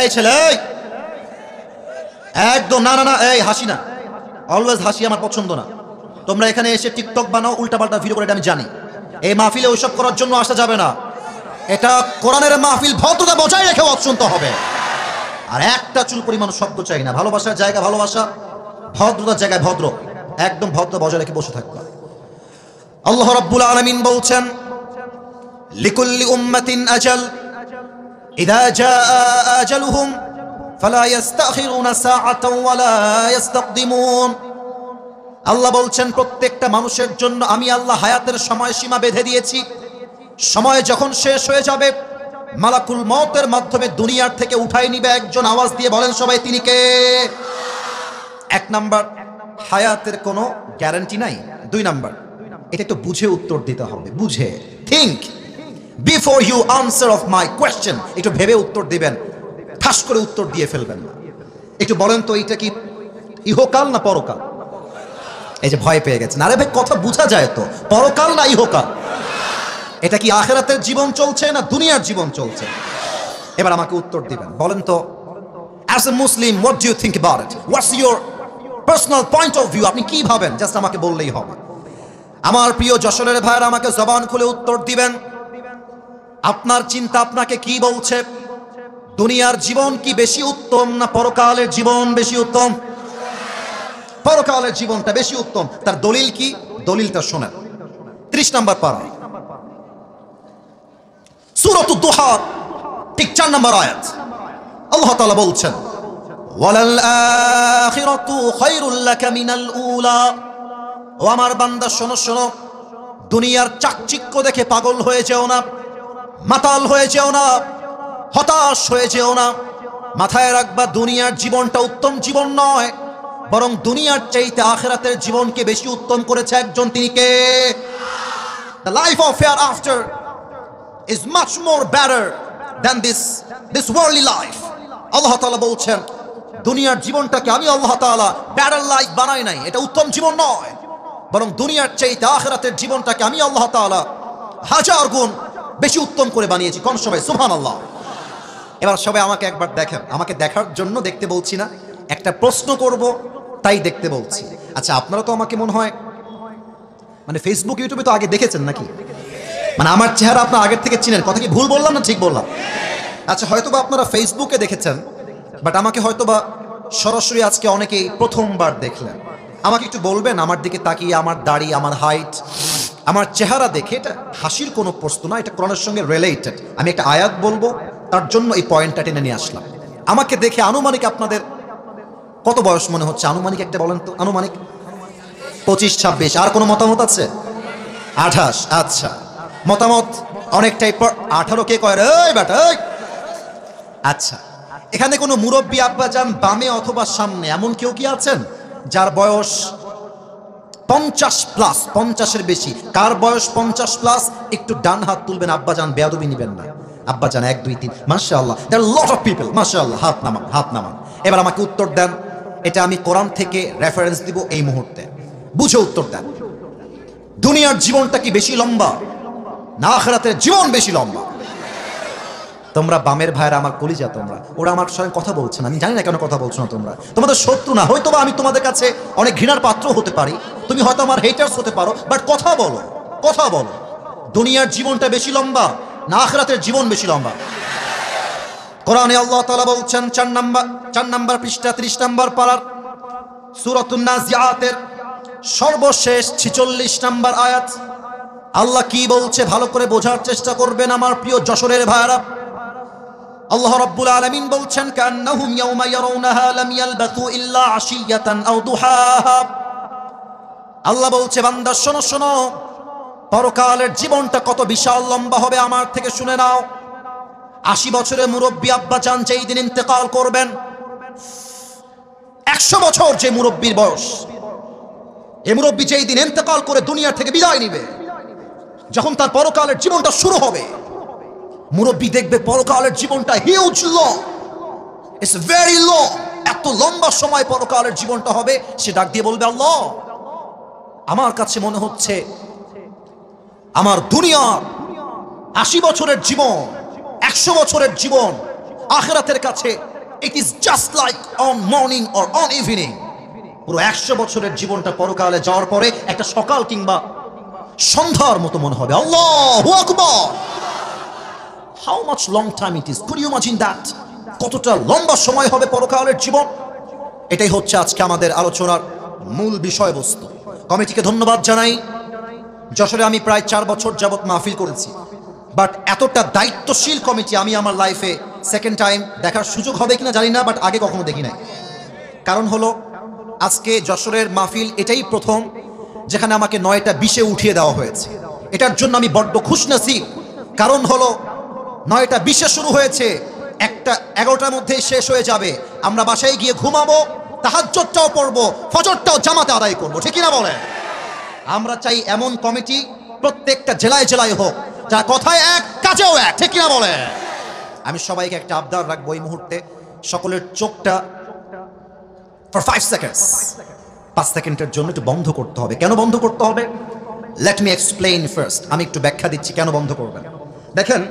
এই ছেলে, একদম না না না, এই হাসি না, অলওয়েজ হাসি আমার পছন্দ না। তোমরা এখানে এসে টিকটক বানাও, উল্টাপাল্টা ভিডিও করে, এটা আমি জানি। এই মাহফিলে ওইসব করার জন্য আসা যাবে না। এটা কোরআনের মাহফিল, ভদ্রতা বজায় রেখে ওয়াজ শুনতে হবে। আর একটা চুল পরিমাণ শব্দ চাই না। ভালোবাসার জায়গা ভালোবাসা, ভদ্রতার জায়গায় ভদ্র, একদম ভদ্র বজায় রেখে বসে থাকবা। আল্লাহ রাব্বুল আলামিন বলছেন, লিকুল্লি উম্মাতিন আজাল ইযা জাআ আজালুহুম ফালা ইস্তাখিরুনা সাআতান ওয়ালা ইস্তাকদিমুন। আল্লাহ বলছেন, প্রত্যেকটা মানুষের জন্য আমি আল্লাহ হায়াতের সময়সীমা বেঁধে দিয়েছি। সময় যখন শেষ হয়ে যাবে, মালাকুল মউতের মাধ্যমে দুনিয়ার থেকে উঠাই নিবে একজন। আওয়াজ দিয়ে বলেন সবাই, তিনি কে? এক নাম্বার, হায়াতের কোনো গ্যারান্টি নাই। দুই নাম্বার, এটা একটু বুঝে উত্তর দিতে হবে, বুঝে। Think before you answer of my question. একটু ভেবে উত্তর দিবেন, ঠাস করে উত্তর দিয়ে ফেলবেন না। একটু বলেন তো, এটা কি ইহকাল না পরকাল? এই যে ভয় পেয়ে গেছেন, আরে ভাই কথা বোঝা যায় তো, পরকাল না ইহকাল? এটা কি আখিরাতের জীবন চলছে না দুনিয়ার জীবন চলছে? এবার আমাকে উত্তর দিবেন। বলেন তো, as a Muslim, what do you think about it? What's your personal point of view? আপনি কি ভাবেন, জাস্ট আমাকে বললেই হবে। আমার প্রিয় যশোরের ভাইয়েরা, আমাকে জবান খুলে উত্তর দিবেন। আপনার চিন্তা আপনাকে কি বলছে? দুনিয়ার জীবন কি বেশি উত্তম না পরকালের জীবন বেশি উত্তম? পরকালের জীবনটা বেশি উত্তম। তার দলিল কি? দলিলটা শোনেন। 30 নম্বর পারা, সূরাতুদ দুহা, ঠিক 4 নম্বর আয়াত। আল্লাহ তাআলা বলছেন, ওয়ালাল আখিরাতু খায়রুল লাকা মিনাল উলা। ও আমার বান্দা, শোনো শোনো, দুনিয়ার চাকচিক্য দেখে পাগল হয়ে যেও না, মাতাল হয়ে যেও না, হতাশ হয়ে যেও না। মাথায় রাখবা, দুনিয়ার জীবনটা উত্তম জীবন নয়, বরং দুনিয়ার চাইতে আখিরাতের জীবনকে বেশি উত্তম করেছে একজন। তিনি কে? The life of hereafter is much more better than this worldly life. আল্লাহ তাআলা বলছেন, দুনিয়ার জীবনটাকে আমি আল্লাহ তাআলা বেটার লাইফ বানাই নাই, এটা উত্তম জীবন নয়, বরং দুনিয়ার চাইতে আখিরাতের জীবনটাকে আমি আল্লাহ তাআলা হাজার গুণ বেশি উত্তম করে বানিয়েছি। কোন সবাই সুবহানাল্লাহ। এবার সবাই আমাকে একবার দেখেন। আমাকে দেখার জন্য দেখতে বলছি না, একটা প্রশ্ন করব তাই দেখতে বলছি। আচ্ছা, আপনারা তো আমাকে মনে হয় মানে ফেসবুক ইউটিউবে তো আগে দেখেছেন নাকি? মানে আমার চেহারা আপনারা আগের থেকে চিনেন। কথা কি ভুল বললাম না ঠিক বললাম? আচ্ছা, হয়তোবা আপনারা ফেসবুকে দেখেছেন, বাট আমাকে হয়তোবা সরাসরি আজকে অনেকেই প্রথমবার দেখলেন। আমাকে একটু বলবেন, আমার দিকে তাকিয়ে, আমার দাড়ি, আমার হাইট, আমার চেহারা দেখে, এটা হাসির কোনো প্রশ্ন না, এটা কোরআনের সঙ্গে রিলেটেড। আমি একটা আয়াত বলবো, তার জন্য এই পয়েন্টটা টেনে নিয়ে আসলাম। আমাকে দেখে আনুমানিক আপনাদের কত বয়স মনে হচ্ছে? আনুমানিক একটা বলেন তো, আনুমানিক 25-26। আর কোনো মতামত আছে? 28। আচ্ছা, মতামত অনেকটাই। 18 কে কয় রে বেটা? আচ্ছা, এখানে কোনো মুরব্বী আব্বাজান বামে অথবা সামনে এমন কেউ কি আছেন যার বয়স 50 প্লাস, 50-এর বেশি? কার বয়স 50 প্লাস একটু ডান হাত তুলবেন। আব্বাজান বেয়াদবি নিবেন না। আব্বাজান 1 2 3, মাশাআল্লাহ, দেয়ার লট অফ পিপল, মাশাআল্লাহ। হাত নামান, হাত নামান। এবার আমাকে উত্তর দেন। এটা আমি কোরআন থেকে রেফারেন্স দিব এই মুহূর্তে, বুঝে উত্তর দেন। দুনিয়ার জীবনটা কি বেশি লম্বা না আখিরাতের জীবন বেশি লম্বা? তোমরা বামের ভাইরা, আমার কলিজা, তোমরা, ওরা আমার সঙ্গে কথা বলছে না, আমি জানি না কেন কথা বলছো না। তোমরা তোমাদের শত্রু না, হয়তো বা আমি তোমাদের কাছে অনেক ঘৃণার পাত্র হতে পারি, তুমি হয়তো আমার হেটার্স হতে পারো, বাট কথা বলো, কথা বলো। দুনিয়ার জীবনটা বেশি লম্বা না আখিরাতের জীবন বেশি লম্বা? কোরআনে আল্লাহ তাআলা বলছেন, 4 নম্বর পৃষ্ঠা, 30 নম্বর পারার সূরাতুন নাজিআতের সর্বশেষ 46 নম্বর আয়াত। আল্লাহ কি বলছে ভালো করে বোঝার চেষ্টা করবেন আমার প্রিয় যশোরের ভাইরা। আল্লাহ রাব্বুল আলামিন বলছেন, কান্নাহুম ইয়াওমা ইয়ারাউনাহা লাম ইয়ালবাথু ইল্লা আশিয়াতান আও দুহাহা। আল্লাহ বলছে, বান্দা শোনো শোনো, পরকালের জীবনটা কত বিশাল লম্বা হবে আমার থেকে শুনে নাও। 80 বছরের মুরব্বী আব্বাজান যেই দিন ইন্তেকাল করবেন, 100 বছর যে মুরব্বীর বয়স, এই মুরব্বী যেই দিন ইন্তেকাল করে দুনিয়া থেকে বিদায় নিবে, যখন তার পরকালের জীবনটা শুরু হবে, মুরব্বী দেখবে পরকালের জীবনটা huge long, it's very long. এত লম্বা সময় পরকালের জীবনটা হবে। সে ডাক দিয়ে বলবে, আল্লাহ, আমার কাছে মনে হচ্ছে আমার দুনিয়ার 80 বছরের জীবন, 100 বছরের জীবন আখিরাতের কাছে it is just like on morning or on evening. পুরো 100 বছরের জীবনটা পরকালে যাওয়ার পরে একটা সকাল কিংবা সন্ধ্যার মতো মনে হবে। আল্লাহু আকবার। How much long time it is, could you imagine that? কতটা লম্বা সময় হবে পরকালের জীবন। এটাই হচ্ছে আজকে আমাদের আলোচনার মূল বিষয়বস্তু। কমিটিকে ধন্যবাদ জানাই। যশোরে আমি প্রায় 4 বছর যাবত মাহফিল করেছি, বাট এতটা দায়িত্বশীল কমিটি আমি আমার লাইফে সেকেন্ড টাইম দেখার সুযোগ হবে কিনা জানি না, বাট আগে কখনো দেখি নাই। কারণ হলো আজকে যশোরের মাহফিল এটাই প্রথম যেখানে আমাকে 9টা 20-এ উঠিয়ে দেওয়া হয়েছে। এটার জন্য আমি বড্ড খুশনসিব। কারণ হলো 9টা 20-এ শুরু হয়েছে, 11টার মধ্যে শেষ হয়ে যাবে। আমরা বাসায় গিয়ে ঘুমাবো, তাহাজ্জুদটাও পড়বো, ফজরটাও জামাতে আদায় করবো, ঠিক কিনা বলেন? আমরা চাই এমন কমিটি প্রত্যেকটা জেলায় জেলায় হোক, যারা কথায় এক কাজেও এক, ঠিক কিনা বলেন? আমি সবাইকে একটা আবদার রাখবো এই মুহূর্তে, সকলের চোখটা ফর 5 সেকেন্ডস 5 সেকেন্ডের জন্য একটু বন্ধ করতে হবে। কেন বন্ধ করতে হবে? Let me explain first. আমি একটু ব্যাখ্যা দিচ্ছি কেন বন্ধ করবেন। দেখেন,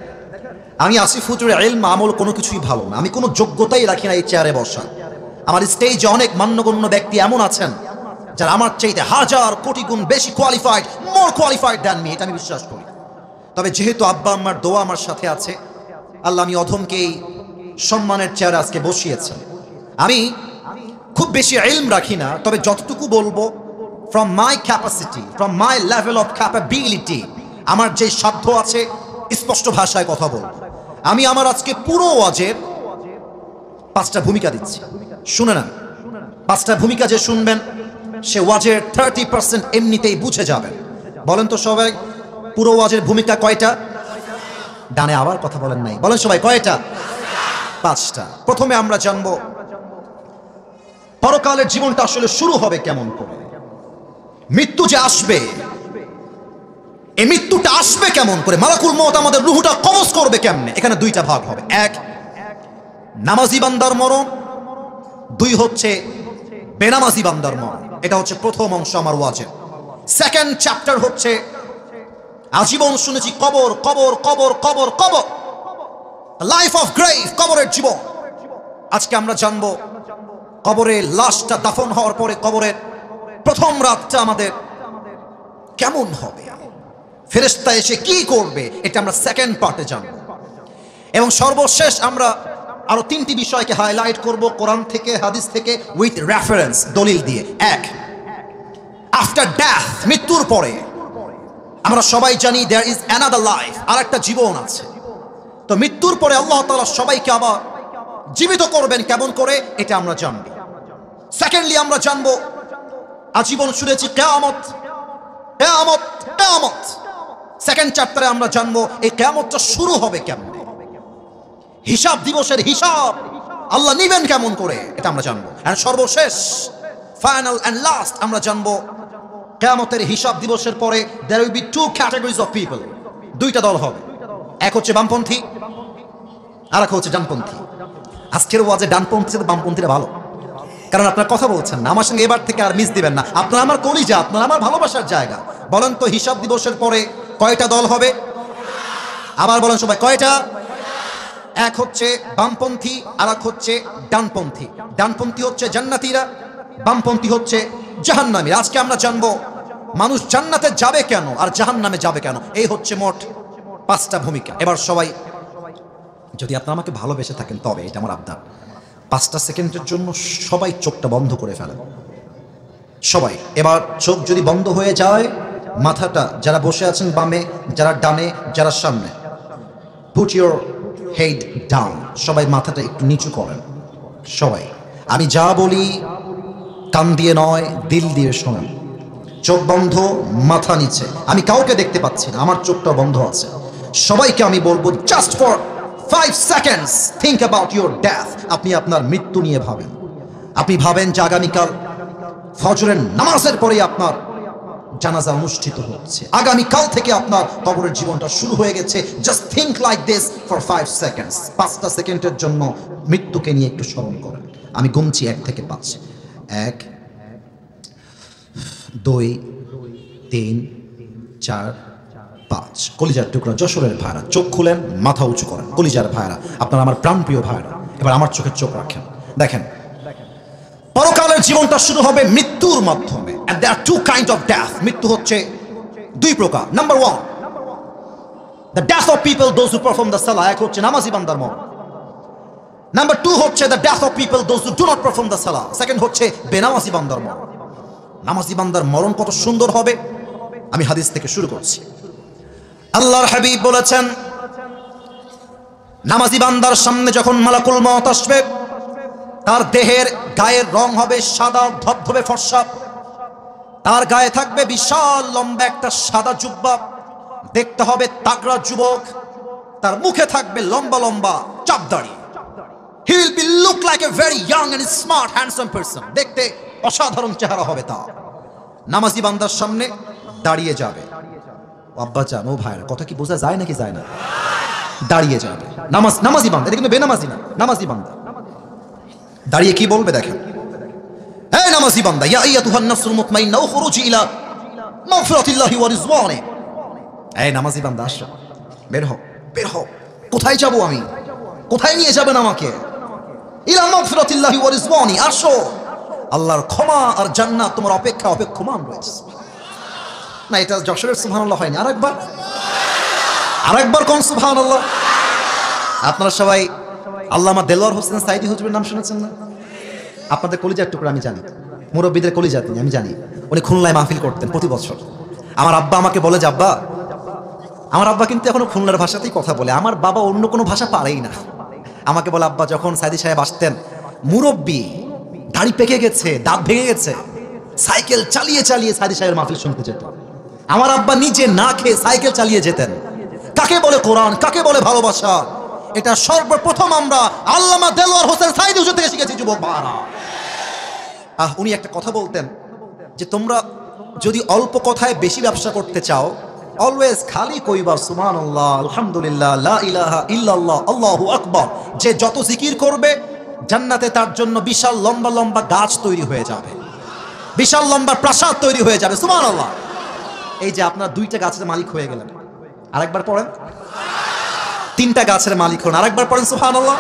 আমি আসিফ হুজুরের ইলম আমল কোনো কিছুই ভালো না, আমি কোনো যোগ্যতাই রাখি না এই চেয়ারে বসা। আমার স্টেজে অনেক মান্যগণ্য ব্যক্তি এমন আছেন যারা আমার চাইতে হাজার কোটি গুণ বেশি কোয়ালিফাইড, মোর কোয়ালিফাইড দ্যান মি, এটা আমি বিশ্বাস করি। তবে যেহেতু আব্বা আম্মার দোয়া আমার সাথে আছে, আল্লাহ আমি অধমকে এই সম্মানের চেয়ারে আজকে বসিয়েছেন। আমি খুব বেশি ইলম রাখি না, তবে যতটুকু বলবো from my capacity, from my level of capability, আমার যে সাধ্য আছে স্পষ্ট ভাষায় কথা বলবো। আমি আমার আজকে পুরো ওয়াজের 5টা ভূমিকা দিচ্ছি, শুনে নেন। 5টা ভূমিকা যে শুনবেন সে ওয়াজের 30% এমনিতেই বুঝে যাবেন। বলেন তো সবাই, পুরো ওয়াজের ভূমিকা কয়টা? ডানে আবার কথা বলেন নাই, বলেন সবাই কয়টা? 5টা। প্রথমে আমরা জানবো পরকালের জীবনটা আসলে শুরু হবে কেমন করে। মৃত্যু যে আসবে, এই মৃত্যুটা আসবে কেমন করে, মালাকুল মওত আমাদের রূহটা কবজ করবে কেমনে। এখানে 2টা ভাগ হবে। 1 নামাজি বান্দার মরণ, 2 হচ্ছে বেনামাজি বান্দার মরণ। এটা হচ্ছে প্রথম অংশ আমার ওয়াজের। সেকেন্ড চ্যাপ্টার হচ্ছে আজীবন শুনেছি কবর কবর কবর কবর কবর, লাইফ অফ গ্রেভ, কবরের জীবন। আজকে আমরা জানবো কবরে লাশটা দাফন হওয়ার পরে কবরের প্রথম রাতটা আমাদের কেমন হবে, ফেরেশতা এসে কি করবে, এটা আমরা সেকেন্ড পার্টে জানবো। এবং সর্বশেষ আমরা আরো 3টি বিষয়কে হাইলাইট করব কোরআন থেকে, হাদিস থেকে, উইথ রেফারেন্স, দলিল দিয়ে। 1 আফটার ডেথ, মৃত্যুর পরে আমরা সবাই জানি দেয়ার ইজ অ্যানাদার লাইফ, আর একটা জীবন আছে। তো মৃত্যুর পরে আল্লাহ তাআলা সবাইকে আবার জীবিত করবেন কেমন করে, এটা আমরা জানব। সেকেন্ডলি আমরা জানবো আজীবন শুনেছি কিয়ামত কিয়ামত কিয়ামত, সেকেন্ড চ্যাপ্টারে আমরা জানবো এই কিয়ামতটা শুরু হবে কেমনে, হিসাব দিবসের হিসাব আল্লাহ নিবেন কেমন করে, এটা আমরা জানবো। আর সর্বশেষ ফাইনাল এন্ড লাস্ট আমরা জানবো কিয়ামতের হিসাব দিবসের পরে there will be 2 categories of people, 2টা দল হবে। এক হচ্ছে বামপন্থী, আর এক হচ্ছে ডানপন্থী। আজকের ওয়াজে ডানপন্থী সাথে বামপন্থীরা ভালো, কারণ আপনারা কথা বলছেন না আমার সঙ্গে, এবার থেকে আর মিস দিবেন না। আপনারা আমার কলিজা, আপনারা আমার ভালোবাসার জায়গা। বলেন তো হিসাব দিবসের পরে কয়টা দল হবে? আবার বলেন সবাই কয়টা? এক হচ্ছে বামপন্থী, আর এক হচ্ছে ডানপন্থী। ডানপন্থী হচ্ছে জান্নাতীরা, বামপন্থী হচ্ছে জাহান্নামী। আজকে আমরা জানবো মানুষ জান্নাতে যাবে কেন আর জাহান্নামে যাবে কেন। এই হচ্ছে মোট 5টা ভূমিকা। এবার সবাই, যদি আপনারা আমাকে ভালোবেসে থাকেন তবে এটা আমার আবদার, 5টা সেকেন্ডের জন্য সবাই চোখটা বন্ধ করে ফেলেন। সবাই এবার চোখ যদি বন্ধ হয়ে যায়, মাথাটা, যারা বসে আছেন বামে, যারা ডানে, যারা সামনে, পুট ইউর হেড ডাউন। সবাই মাথাটা একটু নিচু করেন। সবাই, আমি যা বলি কান দিয়ে নয় দিল দিয়ে শোনেন। চোখ বন্ধ, মাথা নিচে। আমি কাউকে দেখতে পাচ্ছি না, আমার চোখটা বন্ধ আছে। সবাইকে আমি বলবো just for 5 seconds think about your death. আপনি আপনার মৃত্যু নিয়ে ভাবেন। আপনি ভাবেন যে আগামীকাল ফজরের নামাজের পরে আপনার জানাজা অনুষ্ঠিত হচ্ছে, আগামীকাল থেকে আপনার কবরের জীবনটা শুরু হয়ে গেছে। Just think like this for 5 seconds। 5টা সেকেন্ডের জন্য মৃত্যুকে নিয়ে একটু স্মরণ করেন। আমি গুনছি 1 থেকে 5। 1 2 3 4 5 কলিজার টুকরা যশোরের ভাইরা, চোখ খুলেন, মাথা উঁচু করেন। কলিজার ভাইরা, আপনারা আমার প্রাণপ্রিয় ভাইরা, এবার আমার চোখে চোখ রাখেন। দেখেন, পরকালের জীবনটা শুরু হবে মৃত্যুর মাধ্যমে। and there are two kind of death. মৃত্যু হচ্ছে দুই প্রকার। Number 1, the death of people those who perform the salah, এক হচ্ছে নামাজি বান্দার মরণ। নাম্বার 2 হচ্ছে the death of people those who do not perform the salah, second হচ্ছে বেনামাজি বান্দার মরণ। নামাজি বান্দার মরণ কত সুন্দর হবে, আমি হাদিস থেকে শুরু করছি। আল্লাহর হাবিব বলেছেন, নামাজি বান্দার সামনে যখন মালাকুল মউত আসবে, তার দেহের গায়ের রং হবে সাদা ধবধবে ফর্সা, তার গায়ে থাকবে বিশাল লম্বা একটা সাদা জুব্বা, দেখতে হবে তাগড়া যুবক, তার মুখে থাকবে লম্বা লম্বা চাপ দাড়ি। He will be look like a very young and smart handsome person, দেখতে অসাধারণ চেহারা হবে তার। নামাজি বান্দার সামনে দাঁড়িয়ে যাবে। আব্বা জান, ও ভাইরা, কথা কি বোঝা যায় নাকি যায় না? দাঁড়িয়ে যাবে নামাজি বান্দা, এটা কিন্তু বেনামাজি না, নামাজি বান্দা। দাঁড়িয়ে কি বলবে দেখেন, হে নামাজি বান্দা, ইয়া আইয়াতুহান নাফসুল মুতমাইন্না উখরুজি ইলা মাগফিরাতিল্লাহি ওয়া রিজওয়ানি। এই নামাজি বান্দা, আসো, বের হও, বের হও। কোথায় যাব আমি? কোথায় নিয়ে যাবেন আমাকে? ইলা মাগফিরাতিল্লাহি ওয়া রিজওয়ানি, আসো, আল্লাহর ক্ষমা আর জান্নাত তোমার অপেক্ষমান রয়েছে। না, এটা যশোরের সুবহানাল্লাহ হয়নি, আরেকবার কোন সুবহানাল্লাহ। আপনারা সবাই আল্লামা দেলোয়ার হোসেন সাইদি হুজুরের নাম শুনেছেন না? আপনাদের কলিজার টুকরা আমি জানি, মুরব্বীদের কলিজা তিনি, আমি জানি। উনি খুলনায় মাহফিল করতেন প্রতি বছর। আমার আব্বা আমাকে বলে যে, আব্বা, আমার আব্বা কিন্তু এখনো খুলনার ভাষাতেই কথা বলে, আমার বাবা অন্য কোনো ভাষা পারেই না। আমাকে বলে, আব্বা, যখন সাইদি সাহেব আসতেন, মুরব্বী, দাড়ি পেকে গেছে, দাঁত ভেঙে গেছে, সাইকেল চালিয়ে চালিয়ে সাইদি সাহেবের মাহফিল শুনতে যেত। আমার আব্বা নিজে না খেয়ে সাইকেল চালিয়ে যেতেন। কাকে বলে কোরআন, কাকে বলে ভালোবাসা, এটা সর্বপ্রথম আমরা আল্লামা দেলোয়ার হোসেন সাইদি হুজুর থেকে শিখেছি যুবক ভাইরা। উনি একটা কথা বলতেন যে, তোমরা যদি অল্প কথায় বেশি ব্যবসা করতে চাও, অলওয়েজ খালি কইবার সুবহানাল্লাহ, আলহামদুলিল্লাহ, লা ইলাহা ইল্লাল্লাহ, আল্লাহু আকবার। যে যত জিকির করবে, জান্নাতে তার জন্য বিশাল লম্বা লম্বা গাছ তৈরি হয়ে যাবে, বিশাল লম্বা প্রাসাদ তৈরি হয়ে যাবে। সুবহানাল্লাহ। এই যে আপনার 2টা গাছের মালিক হয়ে গেলেন, আরেকবার পড়েন। 3টা গাছের মালিক হন, আরেকবার পড়েন সুবহানাল্লাহ।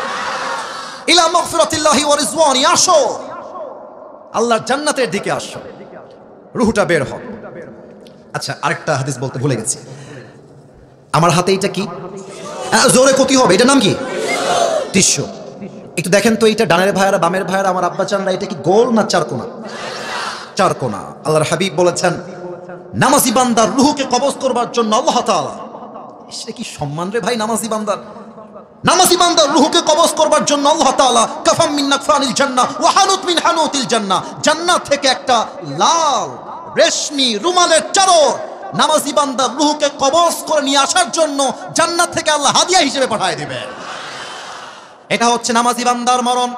ইলা মাগফিরাতিল্লাহি ওয়া রিজওয়ানি, আসো, আল্লাহর জান্নাতের দিকে আসো, রূহটা বের হোক। আচ্ছা, আরেকটা হাদিস বলতে ভুলে গেছি। আমার হাতে এটা কি? জোরে ক্ষতি হবে, এটার নাম কি? টিস্যু। একটু দেখেন তো, এটা ডানের ভাইয়ারা, বামের ভাইয়ারা, আমার আব্বা জানরা, এটা কি গোল না চারকোনা? চারকোনা। আল্লাহর হাবিব বলেছেন, নামাজি বান্দার রূহকে কবজ করবার জন্য আল্লাহ তাআলা, সে কি সম্মান রে ভাই, নামাজি বান্দার রূহকে কবজ করবার জন্য আল্লাহ তাআলা কাফাম মিন নাকফানিল জান্নাহ ওয়া হানুত মিন হানুতিল জান্নাহ, জান্নাত থেকে একটা লাল রেশমি রুমালের চাদর নামাজি বান্দার রূহকে কবজ করে নিয়ে আসার জন্য জান্নাত থেকে আল্লাহ হাদিয়া হিসেবে পাঠিয়ে দিবে। এটা হচ্ছে নামাজি বান্দার মরণ।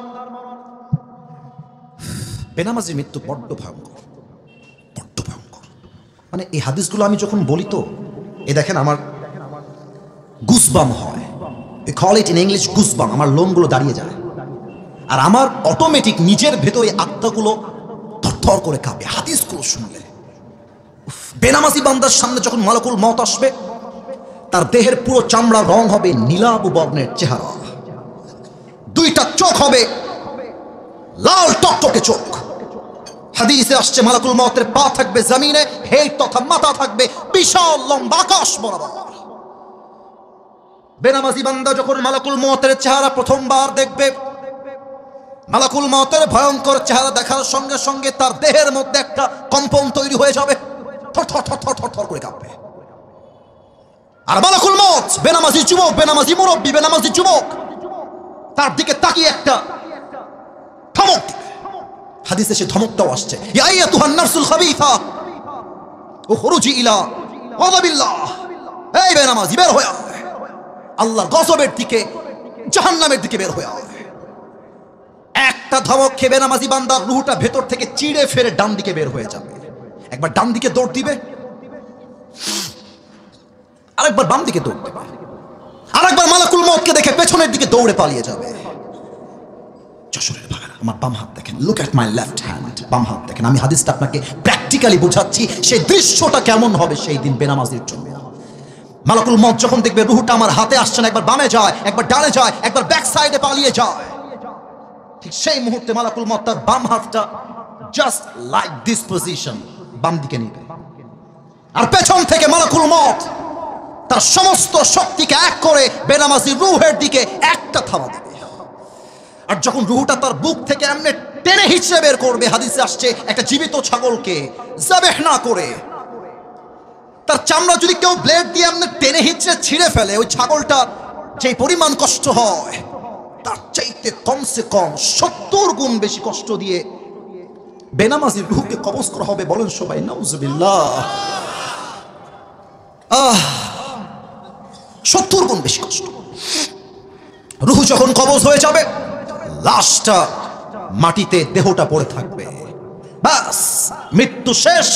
বেনামাজির মৃত্যু বড্ড ভয়ঙ্কর, বড্ড ভয়ঙ্কর। মানে এই হাদিসগুলো আমি যখন বলি, তো এই দেখেন আমার গুসবাম হয়, we call it in English গুসবাম, আমার লোমগুলো দাঁড়িয়ে যায়, আর আমার অটোমেটিক নিজের ভেতরে আত্মাগুলো থরথর করে কাঁপে হাদিসগুলো শুনলে। বেনামাজি বান্দার সামনে যখন মালাকুল মউত আসবে, তার দেহের পুরো চামড়া রং হবে নীলাভ বর্ণের চেহারা, 2টা চোখ হবে লাল টকটকে চোখ। হাদিসে আসছে, মালাকুল মউতের পা থাকবে জমিনে, হেড তথা মাথা থাকবে বিশাল লম্বা আকাশ বরাবর। বেনামাজি বান্দা যখন মালাকুল মউতের চেহারা প্রথমবার দেখবে, মালাকুল মউতের ভয়ঙ্কর চেহারা দেখার সঙ্গে সঙ্গে তার দেহের মধ্যে একটা কম্পন তৈরি হয়ে যাবে, থর থর থর থর থর থর করে কাঁপবে। আর মালাকুল মউত বেনামাজি যুবক, বেনামাজি মুরব্বী, বেনামাজি যুবক, তার দিকে তাকিয়ে একটা ধমক দিবে। হাদিসে সে ধমকটাও আসছে, ইয়া আইয়াতুহান নাফসুল খাবিথা উখরুজি ইলা গাযাবিল্লাহ। এই বেনামাজি, বের হয়ে আয়, আল্লাহর গজবের দিকে, জাহান্নামের দিকে বের হয়ে আয়। একটা ধমক খেয়ে বেনামাজি বান্দার রূহটা ভেতর থেকে চিড়ে ফেরে ডান দিকে বের হয়ে যাবে। একবার ডান দিকে দৌড় দিবে, আরেকবার বাম দিকে দৌড় দিবে, আরেকবার মালাকুল মউতকে দেখে পেছনের দিকে দৌড়ে পালিয়ে যাবে। যশোরের ভাইরা, আমার বাম হাত দেখেন, look at my left hand, বাম হাত দেখেন। আমি হাদিসটা আপনাকে প্র্যাকটিক্যালি বোঝাচ্ছি সেই দৃশ্যটা কেমন হবে সেই দিন বেনামাজির জন্য। মালাকুল মউত যখন দেখবে রুহটা আমার হাতে আসছে না, একবার বামে যায়, একবার ডানে যায়, একবার ব্যাক সাইডে পালিয়ে যায়, ঠিক সেই মুহূর্তে মালাকুল মউত তার বাম হাতটা জাস্ট লাইক দিস পজিশন বাম দিকে নিবে, আর পেছন থেকে মালাকুল মউত তার সমস্ত শক্তিকে এক করে বেনামাজি রুহের দিকে একটা থাবা দেবে। আর যখন রুহটা তার বুক থেকে এমনি টেনে হিচড়ে বের করবে, হাদিসে আসছে একটা জীবিত ছাগলকে যাবেহ না করে তার চামড়া যদি কেউ ব্লেড দিয়ে এমনি টেনে হিচড়ে ছিঁড়ে ফেলে, ওই ছাগলটা যে পরিমাণ কষ্ট হয় তার চাইতে কমসে কম 70 গুণ বেশি কষ্ট দিয়ে বেনামাজির রুহকে কবজ করা হবে। বলেন সবাই নাউজুবিল্লাহ। 70 গুণ বেশি কষ্ট। রুহ যখন কবজ হয়ে যাবে, লাশটা মাটিতে, দেহটা পড়ে থাকবে, বাস মৃত্যু শেষ।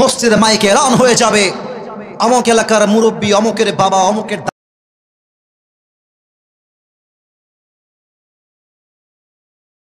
মসজিদে মাইকে এলান হয়ে যাবে, অমুক এলাকার মুরব্বী, অমুকের বাবা, অমুকের